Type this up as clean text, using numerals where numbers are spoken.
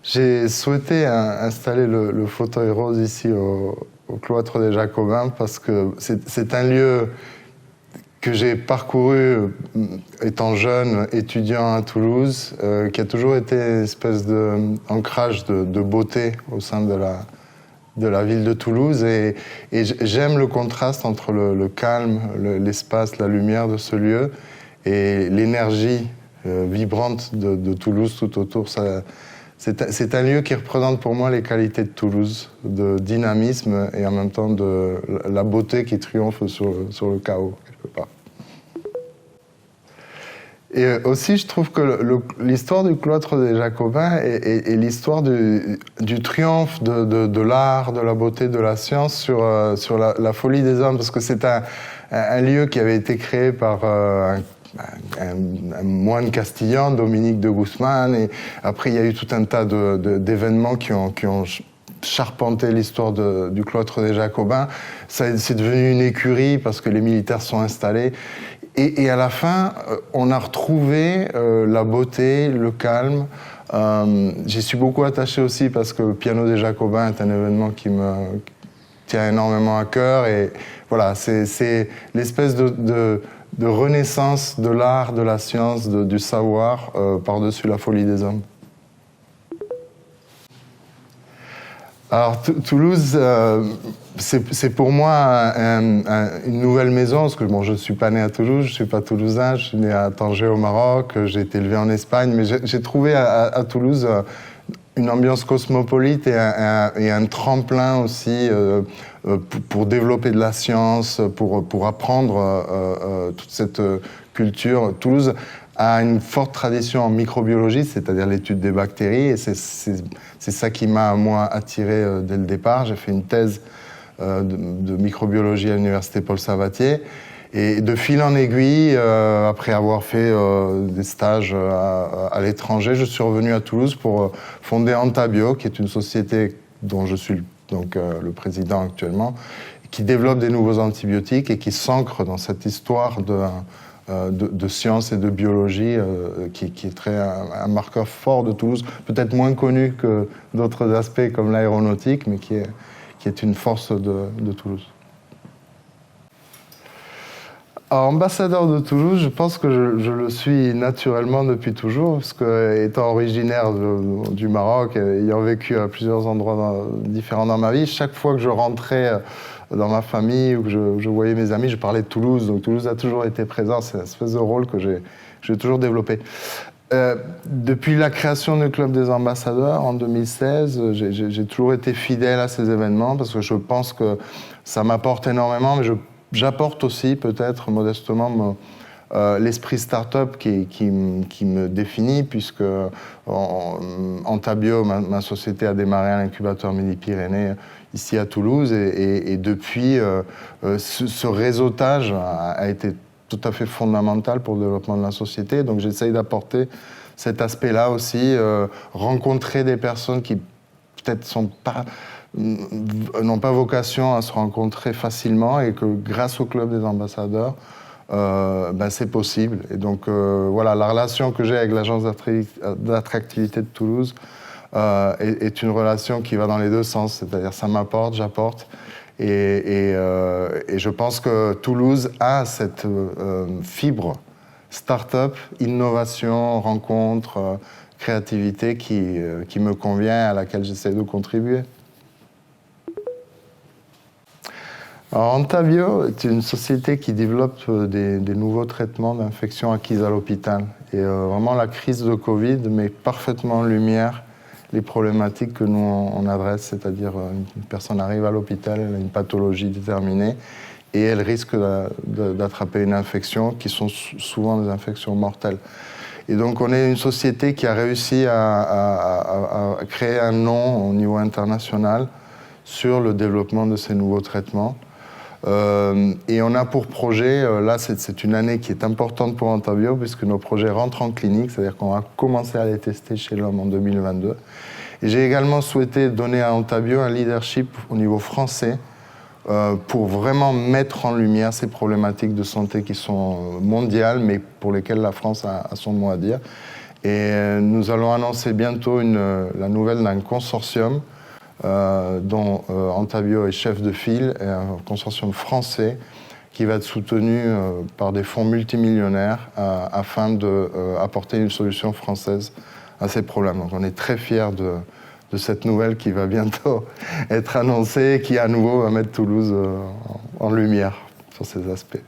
J'ai souhaité installer le fauteuil rose ici au cloître des Jacobins parce que c'est un lieu que j'ai parcouru étant jeune, étudiant à Toulouse, qui a toujours été une espèce d'ancrage de beauté au sein de la ville de Toulouse. Et j'aime le contraste entre le calme, l'espace, la lumière de ce lieu et l'énergie vibrante de Toulouse tout autour. C'est un lieu qui représente pour moi les qualités de Toulouse, de dynamisme et en même temps de la beauté qui triomphe sur le chaos, quelque part. Et aussi, je trouve que l'histoire du cloître des Jacobins est l'histoire du triomphe de l'art, de la beauté, de la science sur la folie des hommes, parce que c'est un lieu qui avait été créé par un moine castillan, Dominique de Guzman, et après il y a eu tout un tas d'événements qui ont charpenté l'histoire du cloître des Jacobins. C'est devenu une écurie parce que les militaires sont installés. Et à la fin, on a retrouvé la beauté, le calme. J'y suis beaucoup attaché aussi parce que le piano des Jacobins est un événement qui me tient énormément à cœur. Et voilà, c'est l'espèce de renaissance de l'art, de la science, du savoir par-dessus la folie des hommes. Alors Toulouse, c'est pour moi une nouvelle maison, parce que bon, je ne suis pas né à Toulouse, je ne suis pas toulousain, je suis né à Tanger au Maroc, j'ai été élevé en Espagne, mais j'ai trouvé à Toulouse une ambiance cosmopolite et un tremplin aussi pour développer de la science, pour apprendre toute cette culture. Toulouse a une forte tradition en microbiologie, c'est-à-dire l'étude des bactéries, et c'est ça qui m'a, moi, attiré dès le départ. J'ai fait une thèse de microbiologie à l'université Paul Sabatier, et de fil en aiguille, après avoir fait des stages à l'étranger, je suis revenu à Toulouse pour fonder Antabio, qui est une société dont je suis donc le président actuellement, qui développe des nouveaux antibiotiques et qui s'ancre dans cette histoire de science et de biologie qui est un marqueur fort de Toulouse, peut-être moins connu que d'autres aspects comme l'aéronautique, mais qui est une force de Toulouse. Alors, ambassadeur de Toulouse, je pense que je le suis naturellement depuis toujours, parce que étant originaire du Maroc, ayant vécu à plusieurs endroits différents dans ma vie, chaque fois que je rentrais dans ma famille ou que je voyais mes amis, je parlais de Toulouse. Donc Toulouse a toujours été présent, c'est une espèce de rôle que j'ai toujours développé. Depuis la création du Club des ambassadeurs en 2016, j'ai toujours été fidèle à ces événements parce que je pense que ça m'apporte énormément, mais j'apporte aussi peut-être modestement l'esprit start-up qui me définit, puisque Antabio, ma société, a démarré à l'incubateur Midi-Pyrénées ici à Toulouse, et depuis, ce réseautage a été tout à fait fondamental pour le développement de la société. Donc j'essaye d'apporter cet aspect-là aussi, rencontrer des personnes qui peut-être n'ont pas vocation à se rencontrer facilement, et que grâce au Club des ambassadeurs, c'est possible. Et donc voilà, la relation que j'ai avec l'agence d'attractivité de Toulouse est une relation qui va dans les deux sens, c'est-à-dire ça m'apporte, j'apporte, et je pense que Toulouse a cette fibre start-up, innovation, rencontre, créativité qui me convient, à laquelle j'essaie de contribuer. Alors, Antabio est une société qui développe des nouveaux traitements d'infections acquises à l'hôpital. Et vraiment, la crise de Covid met parfaitement en lumière les problématiques que nous on adresse, c'est-à-dire une personne arrive à l'hôpital, elle a une pathologie déterminée et elle risque d'attraper une infection qui sont souvent des infections mortelles. Et donc on est une société qui a réussi à créer un nom au niveau international sur le développement de ces nouveaux traitements. Et on a pour projet, là c'est une année qui est importante pour Antabio puisque nos projets rentrent en clinique, c'est-à-dire qu'on va commencer à les tester chez l'homme en 2022. Et j'ai également souhaité donner à Antabio un leadership au niveau français pour vraiment mettre en lumière ces problématiques de santé qui sont mondiales, mais pour lesquelles la France a son mot à dire. Et nous allons annoncer bientôt la nouvelle d'un consortium dont Antabio est chef de file, et un consortium français qui va être soutenu par des fonds multimillionnaires afin d'apporter une solution française à ces problèmes. Donc on est très fiers de cette nouvelle qui va bientôt être annoncée et qui à nouveau va mettre Toulouse en lumière sur ces aspects.